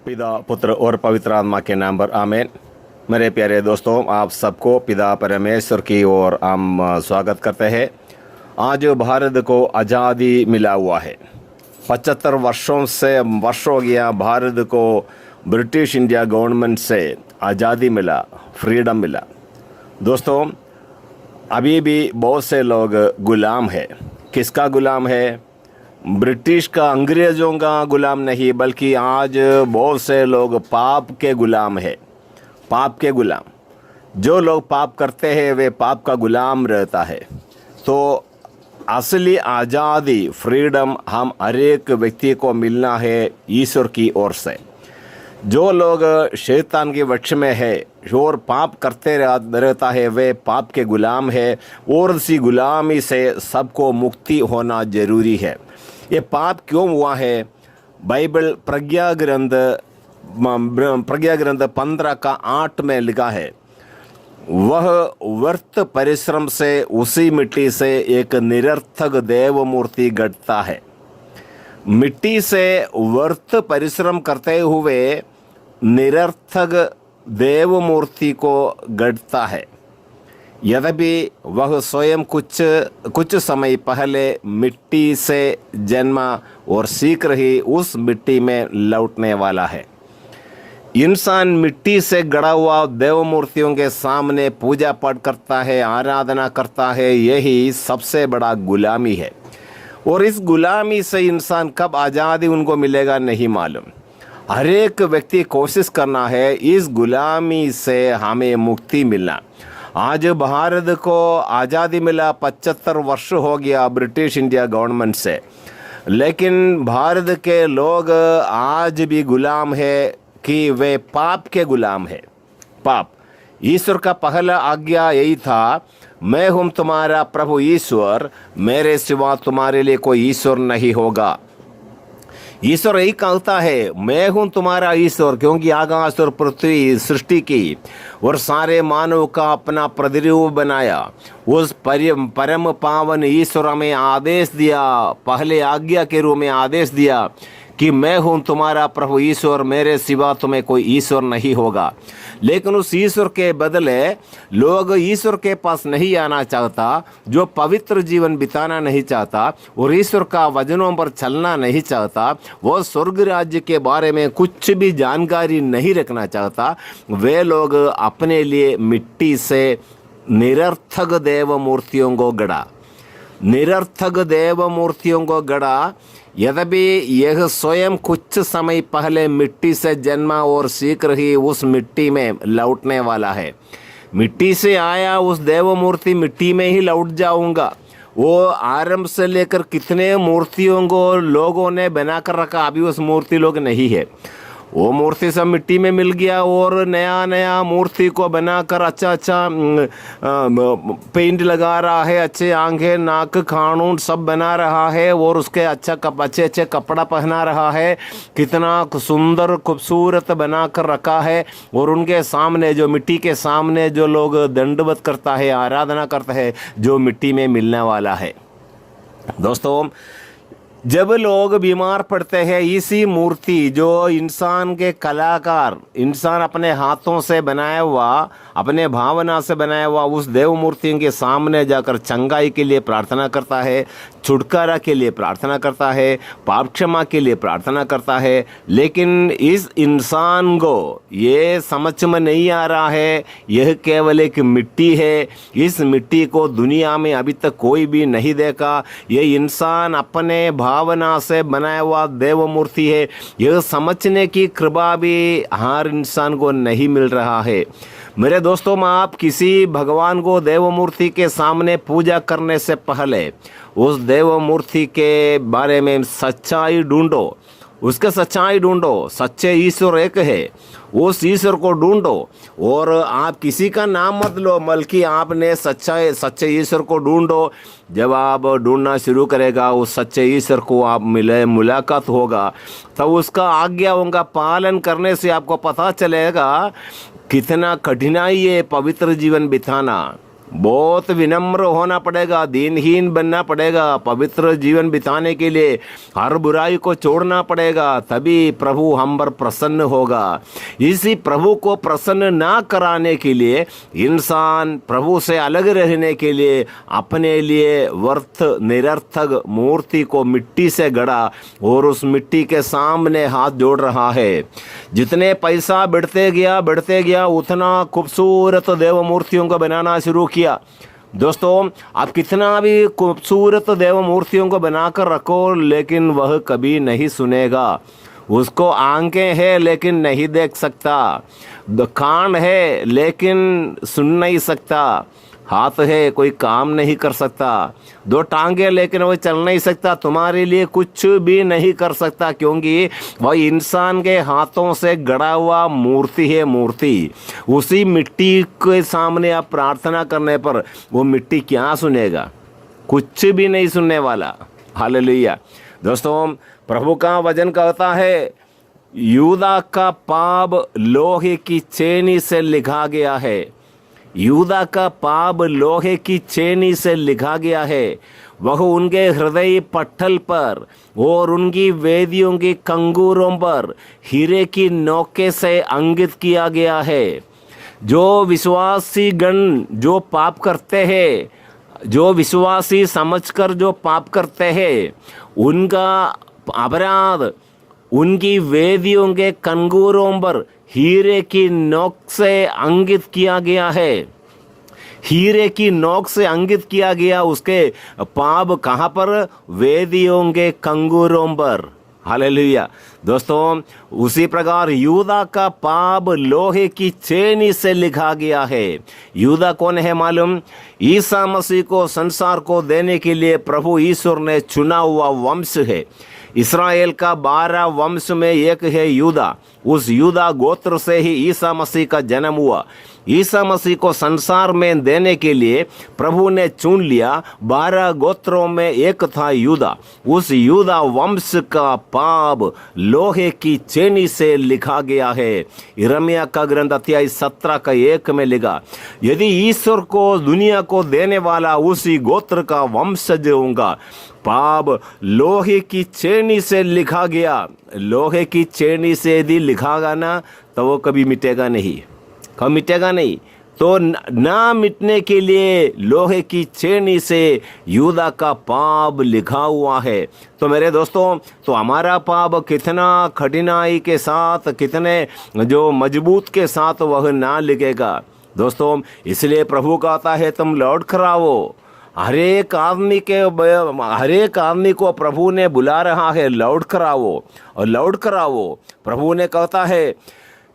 पिता पुत्र और पवित्र आत्मा के नाम पर आमीन। मेरे प्यारे दोस्तों, आप सबको पिता परमेश्वर की ओर हम स्वागत करते हैं। आज भारत को आज़ादी मिला हुआ है। 75 वर्ष हो गया भारत को ब्रिटिश इंडिया गवर्नमेंट से आज़ादी मिला, फ्रीडम मिला। दोस्तों, अभी भी बहुत से लोग गुलाम है। किसका गुलाम है? ब्रिटिश का, अंग्रेज़ों का गुलाम नहीं, बल्कि आज बहुत से लोग पाप के गुलाम है। पाप के गुलाम, जो लोग पाप करते हैं वे पाप का गुलाम रहता है। तो असली आज़ादी, फ्रीडम हम हर एक व्यक्ति को मिलना है ईश्वर की ओर से। जो लोग शैतान के वश में है और पाप करते रहता है वे पाप के गुलाम है, और इसी गुलामी से सबको मुक्ति होना जरूरी है। ये पाप क्यों हुआ है? बाइबल प्रज्ञा ग्रंथ 15:8 में लिखा है, वह व्यर्थ परिश्रम से उसी मिट्टी से एक निरर्थक देव मूर्ति गढ़ता है। मिट्टी से व्यर्थ परिश्रम करते हुए निरर्थक देव मूर्ति को गढ़ता है। यद्यपि वह स्वयं कुछ समय पहले मिट्टी से जन्मा और शीघ्र ही उस मिट्टी में लौटने वाला है। इंसान मिट्टी से गढ़ा हुआ देव मूर्तियों के सामने पूजा पाठ करता है, आराधना करता है। यही सबसे बड़ा गुलामी है, और इस गुलामी से इंसान कब आज़ादी उनको मिलेगा नहीं मालूम। हर एक व्यक्ति कोशिश करना है इस गुलामी से हमें मुक्ति मिलना। आज भारत को आज़ादी मिला, 75 वर्ष हो गया ब्रिटिश इंडिया गवर्नमेंट से, लेकिन भारत के लोग आज भी गुलाम है कि वे पाप के गुलाम है। पाप। ईश्वर का पहला आज्ञा यही था, मैं हूँ तुम्हारा प्रभु ईश्वर, मेरे सिवा तुम्हारे लिए कोई ईश्वर नहीं होगा। ईश्वर यही कहता है, मैं हूँ तुम्हारा ईश्वर, क्योंकि आकाश और पृथ्वी सृष्टि की और सारे मानव का अपना प्रतिरूप बनाया। उस परम पावन ईश्वर हमें आदेश दिया, पहले आज्ञा के रूप में आदेश दिया कि मैं हूँ तुम्हारा प्रभु ईश्वर, मेरे सिवा तुम्हें कोई ईश्वर नहीं होगा। लेकिन उस ईश्वर के बदले लोग ईश्वर के पास नहीं आना चाहता, जो पवित्र जीवन बिताना नहीं चाहता और ईश्वर का वचनों पर चलना नहीं चाहता, वो स्वर्ग राज्य के बारे में कुछ भी जानकारी नहीं रखना चाहता, वे लोग अपने लिए मिट्टी से निरर्थक देव मूर्तियों को गढ़ा, निरर्थक देव मूर्तियों को गढ़ा। यद्यपि यह स्वयं कुछ समय पहले मिट्टी से जन्मा और शीघ्र ही उस मिट्टी में लौटने वाला है। मिट्टी से आया उस देव मूर्ति मिट्टी में ही लौट जाऊंगा। वो आरंभ से लेकर कितने मूर्तियों को लोगों ने बना कर रखा, अभी उस मूर्ति लोग नहीं है। वो मूर्ति सब मिट्टी में मिल गया और नया नया मूर्ति को बनाकर अच्छा पेंट लगा रहा है, अच्छे आंखें, नाक, खानून सब बना रहा है, और उसके अच्छे कपड़ा पहना रहा है। कितना सुंदर खूबसूरत बना कर रखा है, और उनके सामने, जो मिट्टी के सामने जो लोग दंडवत करता है, आराधना करता है, जो मिट्टी में मिलने वाला है। दोस्तों, जब लोग बीमार पड़ते हैं, इसी मूर्ति, जो इंसान के कलाकार, इंसान अपने हाथों से बनाया हुआ, अपने भावना से बनाया हुआ उस देव मूर्तियों के सामने जाकर चंगाई के लिए प्रार्थना करता है, छुटकारा के लिए प्रार्थना करता है, पाप क्षमा के लिए प्रार्थना करता है। लेकिन इस इंसान को ये समझ में नहीं आ रहा है, यह केवल एक मिट्टी है। इस मिट्टी को दुनिया में अभी तक कोई भी नहीं देखा। ये इंसान अपने भावना से बनाया हुआ देव मूर्ति है, यह समझने की कृपा भी हर इंसान को नहीं मिल रहा है। मेरे दोस्तों, आप किसी भगवान को देव मूर्ति के सामने पूजा करने से पहले उस देव मूर्ति के बारे में सच्चाई ढूंढो, उसके सच्चाई ढूंढो। सच्चे ईश्वर एक है, उस ईश्वर को ढूंढो। और आप किसी का नाम मत लो, बल्कि आपने सच्चे ईश्वर को ढूंढो। जब आप ढूंढना शुरू करेगा उस सच्चे ईश्वर को, आप मुलाकात होगा, तब उसका आज्ञाओं का पालन करने से आपको पता चलेगा कितना कठिनाई है पवित्र जीवन बिताना। बहुत विनम्र होना पड़ेगा, दीनहीन बनना पड़ेगा, पवित्र जीवन बिताने के लिए हर बुराई को छोड़ना पड़ेगा, तभी प्रभु हम पर प्रसन्न होगा। इसी प्रभु को प्रसन्न ना कराने के लिए इंसान प्रभु से अलग रहने के लिए अपने लिए व्यर्थ निरर्थक मूर्ति को मिट्टी से गढ़ा और उस मिट्टी के सामने हाथ जोड़ रहा है। जितने पैसा बढ़ते गया उतना खूबसूरत देव मूर्तियों को बनाना शुरू किया। दोस्तों, आप कितना भी खूबसूरत देव मूर्तियों को बनाकर रखो, लेकिन वह कभी नहीं सुनेगा। उसको आंखें हैं लेकिन नहीं देख सकता, कान है लेकिन सुन नहीं सकता, हाथ है कोई काम नहीं कर सकता, दो टांगे लेकिन वह चल नहीं सकता, तुम्हारे लिए कुछ भी नहीं कर सकता, क्योंकि वह इंसान के हाथों से गढ़ा हुआ मूर्ति है। मूर्ति उसी मिट्टी के सामने आप प्रार्थना करने पर वो मिट्टी क्या सुनेगा? कुछ भी नहीं सुनने वाला। हालेलुया। दोस्तों, प्रभु का वचन कहता है, यूदा का पाप लोहे की चेनी से लिखा गया है। यूदा का पाप लोहे की चेनी से लिखा गया है। वह उनके हृदय पट्टल पर और उनकी वेदियों की कंगूरों पर हीरे की नोके से अंकित किया गया है। जो विश्वासी गण जो पाप करते हैं, जो विश्वासी समझकर जो पाप करते हैं, उनका अपराध उनकी वेदियों के कंगूरों पर हीरे की नोक से अंकित किया गया है। हीरे की नोक से अंकित किया गया उसके पाप कहाँ पर? वेदियों के कंगूरों पर। हालेलुया। दोस्तों, उसी प्रकार यूदा का पाप लोहे की चेनी से लिखा गया है। यूदा कौन है मालूम? ईसा मसीह को संसार को देने के लिए प्रभु ईश्वर ने चुना हुआ वंश है। इस्राएल का 12 वंश में एक है यूदा। उस यूदा गोत्र से ही ईसा मसीह का जन्म हुआ। ईसा मसीह को संसार में देने के लिए प्रभु ने चुन लिया। 12 गोत्रों में एक था यूदा। उस यूदा वंश का पाप लोहे की चेनी से लिखा गया है। यिर्मयाह का ग्रंथ अध्याय 17 का 1 में लिखा, यदि ईश्वर को दुनिया को देने वाला उसी गोत्र का वंशज होगा, पाप लोहे की चेनी से लिखा गया। लोहे की चेनी से यदि लिखागा ना तो वो कभी मिटेगा नहीं, कभी मिटेगा नहीं। तो ना मिटने के लिए लोहे की चेनी से यूदा का पाप लिखा हुआ है। तो मेरे दोस्तों, तो हमारा पाप कितना कठिनाई के साथ, कितने जो मजबूत के साथ वह ना लिखेगा। दोस्तों, इसलिए प्रभु कहता है तुम लौट कर आओ। हर एक आदमी को प्रभु ने बुला रहा है, लौट कर आओ और लौट कर आओ। प्रभु ने कहता है,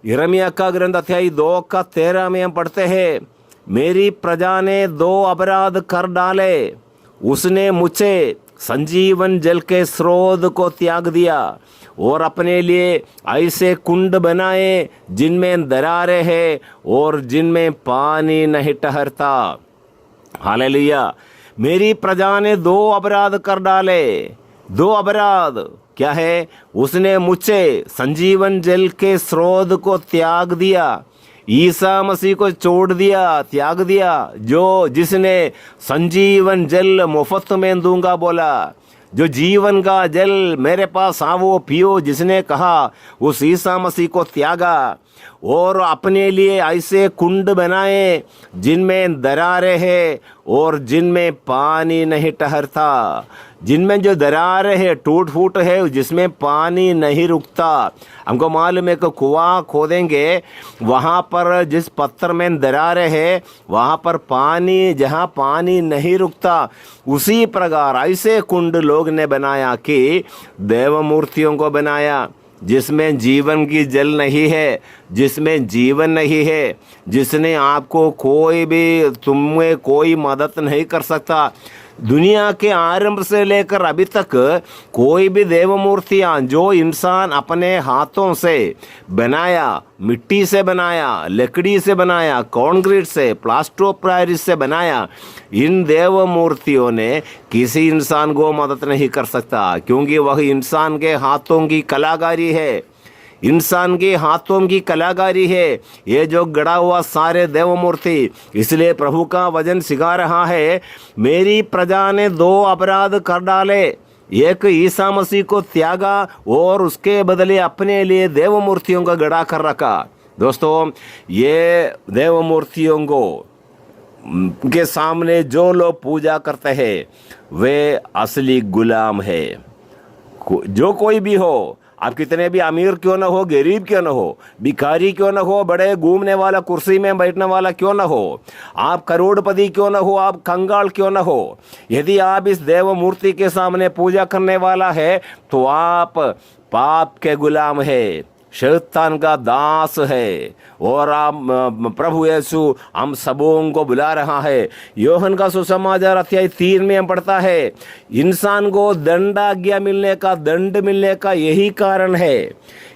यिर्मयाह का ग्रंथ अध्याय 2 का 13 में हम पढ़ते हैं, मेरी प्रजा ने 2 अपराध कर डाले। उसने मुझे संजीवन जल के स्रोत को त्याग दिया और अपने लिए ऐसे कुंड बनाए जिनमें दरारें हैं और जिनमें पानी नहीं ठहरता। हालेलुया। मेरी प्रजा ने 2 अपराध कर डाले। 2 अपराध क्या है? उसने मुझे संजीवन जल के स्रोत को त्याग दिया। ईसा मसीह को छोड़ दिया, त्याग दिया, जो जिसने संजीवन जल मुफ्त में दूंगा बोला। जो जीवन का जल मेरे पास आओ पियो जिसने कहा, उस ईसा मसीह को त्यागा और अपने लिए ऐसे कुंड बनाए जिनमें दरारें हैं और जिनमें पानी नहीं ठहरता। जिनमें जो दरारें है, टूट फूट है, जिसमें पानी नहीं रुकता। हमको मालूम है कि कुआं खोदेंगे, वहाँ पर जिस पत्थर में दरारें है वहाँ पर पानी, जहाँ पानी नहीं रुकता, उसी प्रकार ऐसे कुंड लोग ने बनाया कि देव मूर्तियों को बनाया जिसमें जीवन की जल नहीं है, जिसमें जीवन नहीं है, जिसने आपको कोई भी, तुम्हें कोई मदद नहीं कर सकता। दुनिया के आरंभ से लेकर अभी तक कोई भी देव मूर्तियाँ जो इंसान अपने हाथों से बनाया, मिट्टी से बनाया, लकड़ी से बनाया, कंक्रीट से, प्लास्टर ऑफ पेरिस से बनाया, इन देव मूर्तियों ने किसी इंसान को मदद नहीं कर सकता, क्योंकि वह इंसान के हाथों की कलाकारी है। इंसान के हाथों की कलाकारी है ये जो गड़ा हुआ सारे देव मूर्ति। इसलिए प्रभु का वचन सिखा रहा है, मेरी प्रजा ने 2 अपराध कर डाले, एक ईसा मसीह को त्यागा और उसके बदले अपने लिए देव मूर्तियों का गड़ा कर रखा। दोस्तों, ये देव मूर्तियों को के सामने जो लोग पूजा करते हैं वे असली गुलाम है। जो कोई भी हो, आप कितने भी अमीर क्यों ना हो, गरीब क्यों ना हो, भिखारी क्यों ना हो, बड़े घूमने वाला कुर्सी में बैठने वाला क्यों ना हो, आप करोड़पति क्यों ना हो, आप कंगाल क्यों ना हो, यदि आप इस देव मूर्ति के सामने पूजा करने वाला है तो आप पाप के गुलाम है, शैतान का दास है। और आप प्रभु यीशु हम सबों को बुला रहा है। योहन का सुसमाचार अध्याय 3 में हम पढ़ता है, इंसान को दंडाज्ञा मिलने का, दंड मिलने का यही कारण है।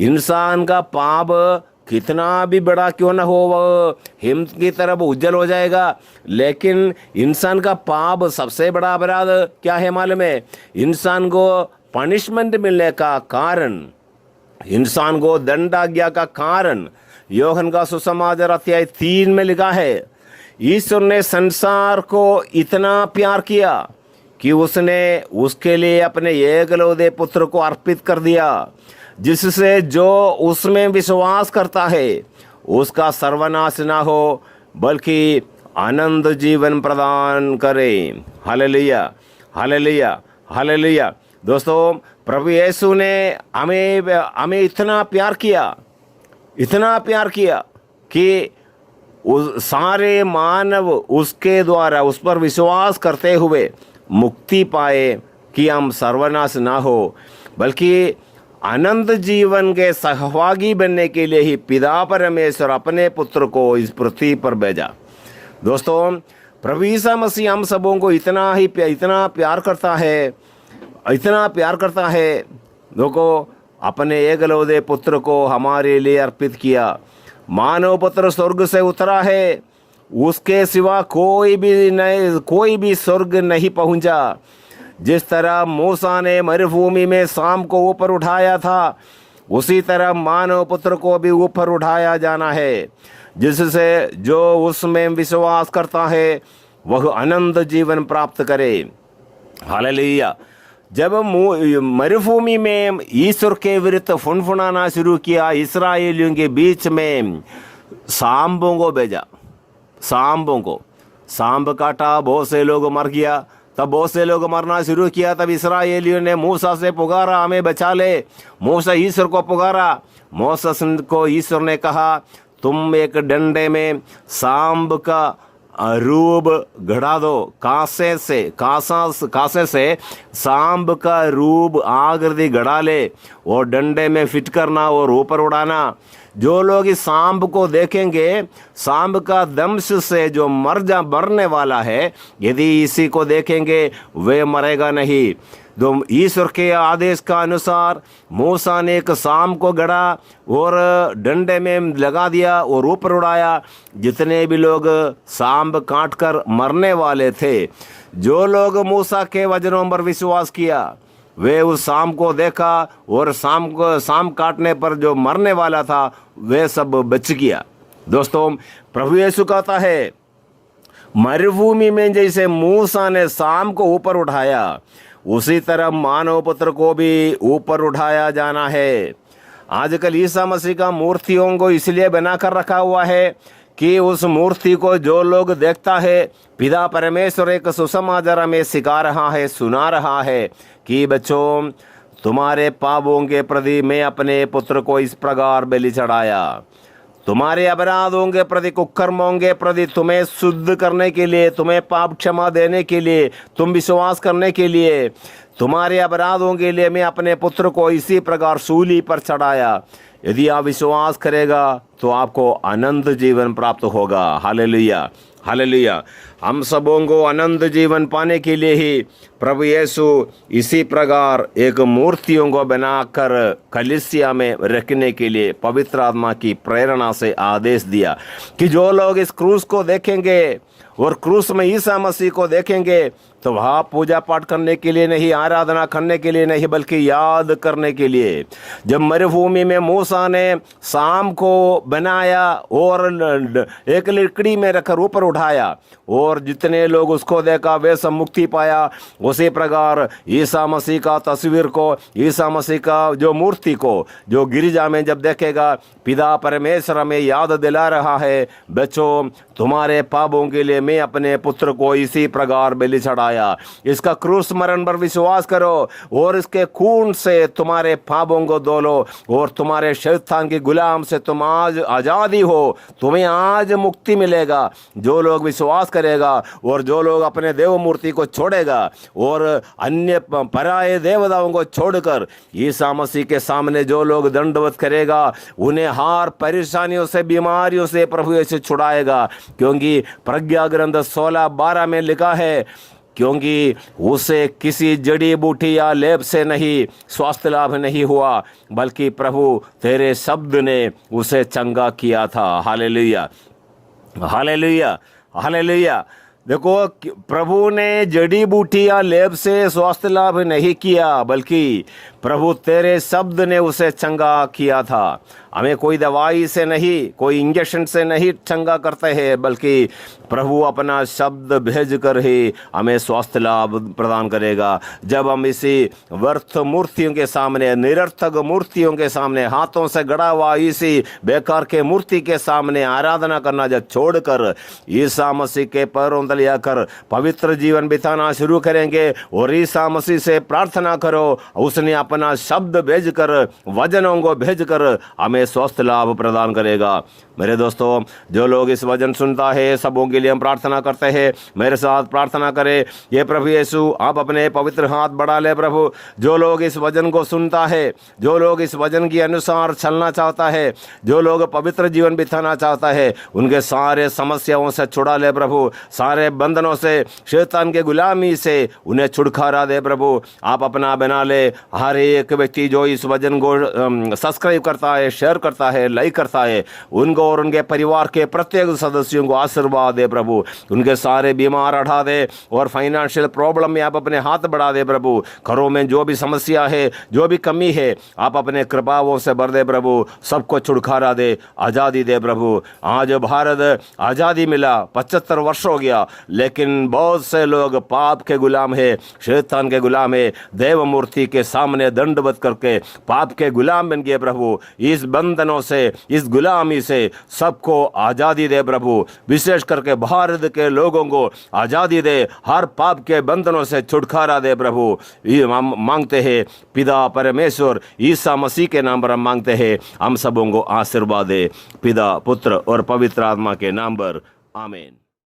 इंसान का पाप कितना भी बड़ा क्यों ना हो, वह हिम की तरफ उज्जवल हो जाएगा, लेकिन इंसान का पाप सबसे बड़ा अपराध क्या है मालूम है? इंसान को पनिशमेंट मिलने का कारण, इंसान को दंडाज्ञा का कारण योहन का सुसमाचार अध्याय 3 में लिखा है, ईश्वर ने संसार को इतना प्यार किया कि उसने उसके लिए अपने एकलौते पुत्र को अर्पित कर दिया, जिससे जो उसमें विश्वास करता है उसका सर्वनाश ना हो बल्कि आनंद जीवन प्रदान करे। Hallelujah, hallelujah, hallelujah. दोस्तों, प्रभु यीशु ने हमें इतना प्यार किया, इतना प्यार किया कि उस सारे मानव उसके द्वारा उस पर विश्वास करते हुए मुक्ति पाए, कि हम सर्वनाश ना हो बल्कि आनंद जीवन के सहभागी बनने के लिए ही पिता परमेश्वर अपने पुत्र को इस पृथ्वी पर भेजा। दोस्तों, प्रभु यीशु मसीह हम सबों को इतना प्यार करता है, इतना प्यार करता है। देखो, अपने एकलौते पुत्र को हमारे लिए अर्पित किया। मानव पुत्र स्वर्ग से उतरा है, उसके सिवा कोई भी स्वर्ग नहीं पहुंचा। जिस तरह मूसा ने मरुभूमि में शाम को ऊपर उठाया था, उसी तरह मानव पुत्र को भी ऊपर उठाया जाना है, जिससे जो उसमें विश्वास करता है वह अनंत जीवन प्राप्त करे। हालेलुया। जब मरुभूमि में ईश्वर के विरुद्ध फुनफुनाना शुरू किया, इस्राएलियों के बीच में सांबों को भेजा, सांबों को, सांब काटा, बहुत से लोग मर गया। तब बहुत से लोग मरना शुरू किया। तब इस्राएलियों ने मूसा से पुकारा, हमें बचा ले। मूसा ईश्वर को पुकारा। मूसा को ईश्वर ने कहा, तुम एक डंडे में सांब का रूप गढ़ा दो, कांसे से सांब का रूप आकृति गढ़ा ले और डंडे में फिट करना और ऊपर उड़ाना। जो लोग इस सांब को देखेंगे, सांब का दंश से जो मरने वाला है, यदि इसी को देखेंगे वे मरेगा नहीं। तो ईश्वर के आदेश का अनुसार मूसा ने एक सांब को गढ़ा और डंडे में लगा दिया और ऊपर उड़ाया। जितने भी लोग सांब काट कर मरने वाले थे, जो लोग मूसा के वचनों पर विश्वास किया, वे उस सांब को देखा और सांब काटने पर जो मरने वाला था वे सब बच गया। दोस्तों, प्रभु यीशु कहता है, मरुभूमि में जैसे मूसा ने सांब को ऊपर उठाया, उसी तरह मानव पुत्र को भी ऊपर उठाया जाना है। आजकल ईसा मसीह का मूर्तियों को इसलिए बनाकर रखा हुआ है कि उस मूर्ति को जो लोग देखता है, पिता परमेश्वर एक सुसमाचार में सिखा रहा है, सुना रहा है कि बच्चों, तुम्हारे पापों के प्रति मैं अपने पुत्र को इस प्रकार बलि चढ़ाया। तुम्हारे अपराधों के प्रति, कुकर्मों के प्रति, तुम्हें शुद्ध करने के लिए, तुम्हें पाप क्षमा देने के लिए, तुम विश्वास करने के लिए, तुम्हारे अपराधों के लिए मैं अपने पुत्र को इसी प्रकार सूली पर चढ़ाया। यदि आप विश्वास करेगा तो आपको अनंत जीवन प्राप्त होगा। Hallelujah, hallelujah. हम सबों को अनंत जीवन पाने के लिए ही प्रभु यीशु इसी प्रकार एक मूर्तियों को बनाकर कलीसिया में रखने के लिए पवित्र आत्मा की प्रेरणा से आदेश दिया कि जो लोग इस क्रूस को देखेंगे और क्रूस में ईसा मसीह को देखेंगे तो वहाँ पूजा पाठ करने के लिए नहीं, आराधना करने के लिए नहीं, बल्कि याद करने के लिए। जब मरुभूमि में मूसा ने शाम को बनाया और एक लकड़ी में रखकर ऊपर उठाया और जितने लोग उसको देखा वे सब मुक्ति पाया, उसी प्रकार ईसा मसीह का तस्वीर को, ईसा मसीह का जो मूर्ति को जो गिरजा में जब देखेगा, पिता परमेश्वर हमें याद दिला रहा है, बच्चों तुम्हारे पापों के लिए मैं अपने पुत्र को इसी प्रकार बलि चढ़ाया। इसका क्रूस मरण पर विश्वास करो और इसके खून से तुम्हारे पापों को धो लो और तुम्हारे शैतान के गुलाम से तुम आज आज़ादी हो, तुम्हें आज मुक्ति मिलेगा। जो लोग विश्वास करेगा और जो लोग अपने देव मूर्ति को छोड़ेगा और अन्य पराये देवताओं को छोड़कर ईसा मसीह के सामने जो लोग दंडवत करेगा, उन्हें हर परेशानियों से, बीमारियों से प्रभु यीशु छुड़ाएगा। क्योंकि प्रज्ञा ग्रंथ 16:12 में लिखा है, क्योंकि उसे किसी जड़ी बूटी या लेप से नहीं स्वास्थ्य लाभ नहीं हुआ, बल्कि प्रभु तेरे शब्द ने उसे चंगा किया था। Hallelujah, hallelujah, hallelujah. देखो, प्रभु ने जड़ी बूटी या लेप से स्वास्थ्य लाभ नहीं किया, बल्कि प्रभु तेरे शब्द ने उसे चंगा किया था। हमें कोई दवाई से नहीं, कोई इंजेक्शन से नहीं चंगा करते हैं, बल्कि प्रभु अपना शब्द भेज कर ही हमें स्वास्थ्य लाभ प्रदान करेगा। जब हम इसी व्यर्थ मूर्तियों के सामने, निरर्थक मूर्तियों के सामने, हाथों से गढ़ा हुआ इसी बेकार के मूर्ति के सामने आराधना करना जब छोड़कर ईसा मसीह के पैरों तले आकर पवित्र जीवन बिताना शुरू करेंगे और ईसा मसीह से प्रार्थना करो, उसने अपना शब्द भेजकर, वचनों को भेजकर हमें स्वस्थ लाभ प्रदान करेगा। मेरे दोस्तों, जो लोग इस वचन सुनता है सबों के लिए हम प्रार्थना करते हैं। मेरे साथ प्रार्थना करें। ये प्रभु यीशु, आप अपने पवित्र हाथ बढ़ा ले प्रभु। जो लोग इस वचन को सुनता है, जो लोग इस वचन के अनुसार चलना चाहता है, जो लोग पवित्र जीवन बिताना चाहता है, उनके सारे समस्याओं से छुड़ा ले प्रभु, सारे बंधनों से, शैतान के गुलामी से उन्हें छुटकारा दे प्रभु। आप अपना बना ले। हर एक व्यक्ति जो इस वचन को सब्सक्राइब करता है, शेयर करता है, लाइक करता है, उनको और उनके परिवार के प्रत्येक सदस्यों को आशीर्वाद दे प्रभु। उनके सारे बीमार हटा दे और फाइनेंशियल प्रॉब्लम में आप अपने हाथ बढ़ा दे प्रभु। घरों में जो भी समस्या है, जो भी कमी है, आप अपने कृपाओं से भर दे प्रभु। सबको छुटकारा दे, आज़ादी दे प्रभु। आज भारत आज़ादी मिला, 75 वर्ष हो गया, लेकिन बहुत से लोग पाप के गुलाम है, शैतान के गुलाम है, देव मूर्ति के सामने दंडवत करके पाप के गुलाम बन गए प्रभु। इस बंधनों से, इस गुलामी से सबको आज़ादी दे प्रभु। विशेष करके भारत के लोगों को आज़ादी दे, हर पाप के बंधनों से छुटकारा दे प्रभु। ये हम मांगते हैं पिता परमेश्वर ईसा मसीह के नाम पर हम मांगते हैं। हम सबों को आशीर्वाद दे, पिता, पुत्र और पवित्र आत्मा के नाम पर। आमीन।